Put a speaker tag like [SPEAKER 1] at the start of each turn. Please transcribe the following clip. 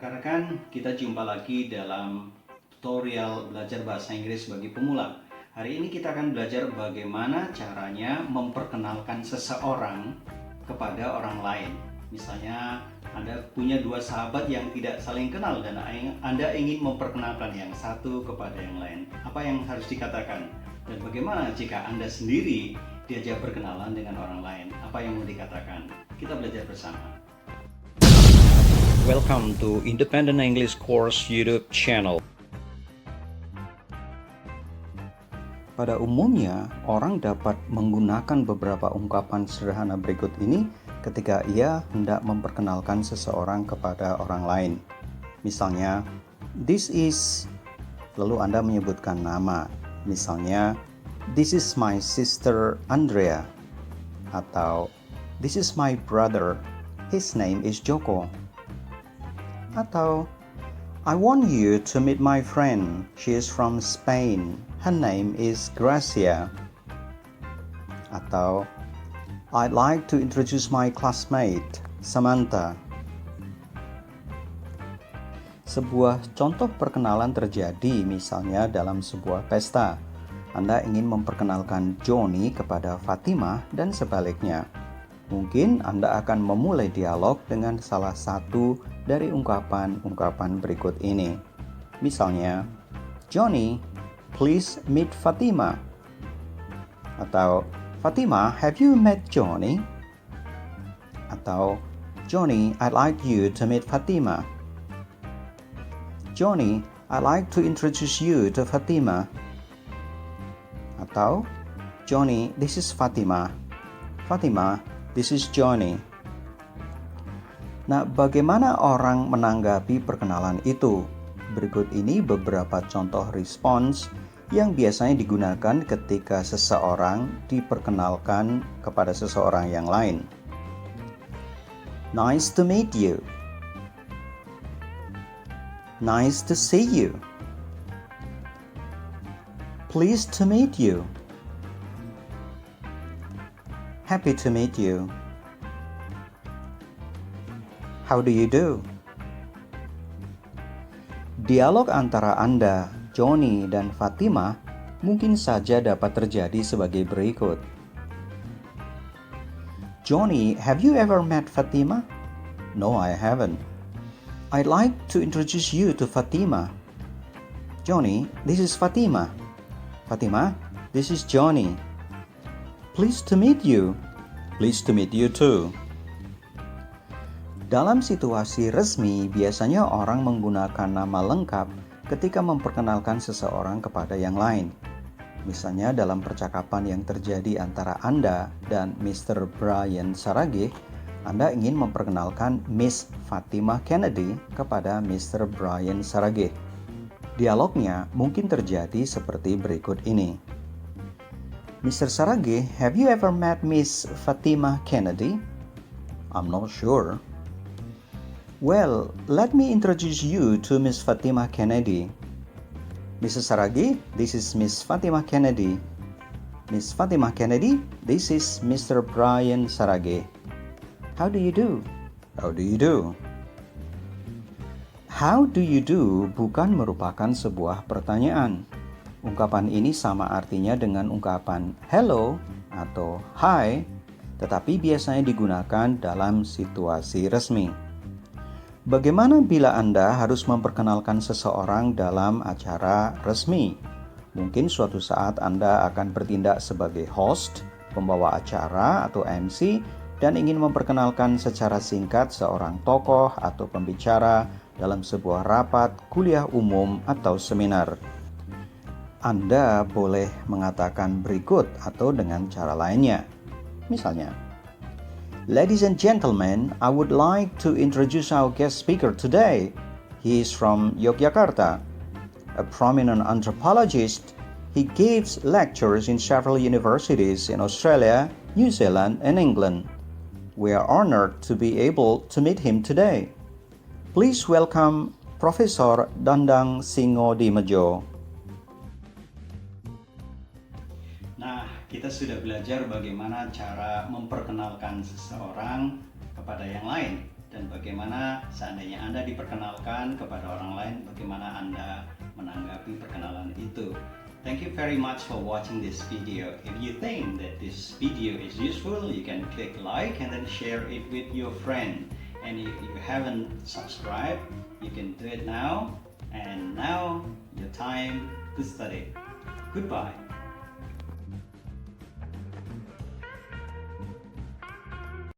[SPEAKER 1] Rekan-rekan, kita jumpa lagi dalam tutorial belajar bahasa Inggris bagi pemula. Hari ini kita akan belajar bagaimana caranya memperkenalkan seseorang kepada orang lain. Misalnya, Anda punya dua sahabat yang tidak saling kenal dan Anda ingin memperkenalkan yang satu kepada yang lain. Apa yang harus dikatakan? Dan bagaimana jika Anda sendiri diajak berkenalan dengan orang lain? Apa yang mau dikatakan? Kita belajar bersama. Welcome to Independent English Course YouTube channel. Pada umumnya, orang dapat menggunakan beberapa ungkapan sederhana berikut ini ketika ia hendak memperkenalkan seseorang kepada orang lain. Misalnya, this is, lalu Anda menyebutkan nama. Misalnya, this is my sister Andrea. Atau, this is my brother. His name is Joko. Atau, I want you to meet my friend. She is from Spain. Her name is Gracia. Atau, I'd like to introduce my classmate, Samantha. Sebuah contoh perkenalan terjadi misalnya dalam sebuah pesta. Anda ingin memperkenalkan Johnny kepada Fatimah dan sebaliknya. Mungkin Anda akan memulai dialog dengan salah satu dari ungkapan-ungkapan berikut ini. Misalnya, Johnny, please meet Fatima. Atau, Fatima, have you met Johnny? Atau, Johnny, I'd like you to meet Fatima. Johnny, I'd like to introduce you to Fatima. Atau, Johnny, this is Fatima. Fatima, this is Johnny. Nah, bagaimana orang menanggapi perkenalan itu? Berikut ini beberapa contoh respons yang biasanya digunakan ketika seseorang diperkenalkan kepada seseorang yang lain. Nice to meet you. Nice to see you. Pleased to meet you. Happy to meet you. How do you do? Dialog antara Anda, Johnny, dan Fatima mungkin saja dapat terjadi sebagai berikut. Johnny, have you ever met Fatima? No, I haven't. I'd like to introduce you to Fatima. Johnny, this is Fatima. Fatima, this is Johnny. Pleased to meet you. Pleased to meet you too. Dalam situasi resmi, biasanya orang menggunakan nama lengkap ketika memperkenalkan seseorang kepada yang lain. Misalnya dalam percakapan yang terjadi antara Anda dan Mr. Brian Saragih, Anda ingin memperkenalkan Miss Fatima Kennedy kepada Mr. Brian Saragih. Dialognya mungkin terjadi seperti berikut ini. Mr. Saragih, have you ever met Miss Fatima Kennedy? I'm not sure. Well, let me introduce you to Miss Fatima Kennedy. Mrs. Saragih, this is Miss Fatima Kennedy. Miss Fatima Kennedy, this is Mr. Brian Saragih. How do you do? How do you do? How do you do bukan merupakan sebuah pertanyaan. Ungkapan ini sama artinya dengan ungkapan hello atau hi, tetapi biasanya digunakan dalam situasi resmi. Bagaimana bila Anda harus memperkenalkan seseorang dalam acara resmi? Mungkin suatu saat Anda akan bertindak sebagai host, pembawa acara atau MC, dan ingin memperkenalkan secara singkat seorang tokoh atau pembicara dalam sebuah rapat, kuliah umum, atau seminar. Anda boleh mengatakan berikut atau dengan cara lainnya. Misalnya, Ladies and gentlemen, I would like to introduce our guest speaker today. He is from Yogyakarta. A prominent anthropologist, he gives lectures in several universities in Australia, New Zealand, and England. We are honored to be able to meet him today. Please welcome Profesor Dandang Singodimedjo. Kita sudah belajar bagaimana cara memperkenalkan seseorang kepada yang lain. dan bagaimana seandainya Anda diperkenalkan kepada orang lain, bagaimana Anda menanggapi perkenalan itu. Thank you very much for watching this video. If you think that this video is useful, you can click like and then share it with your friend. And if you haven't subscribed, you can do it now. And now, your time to study. Goodbye.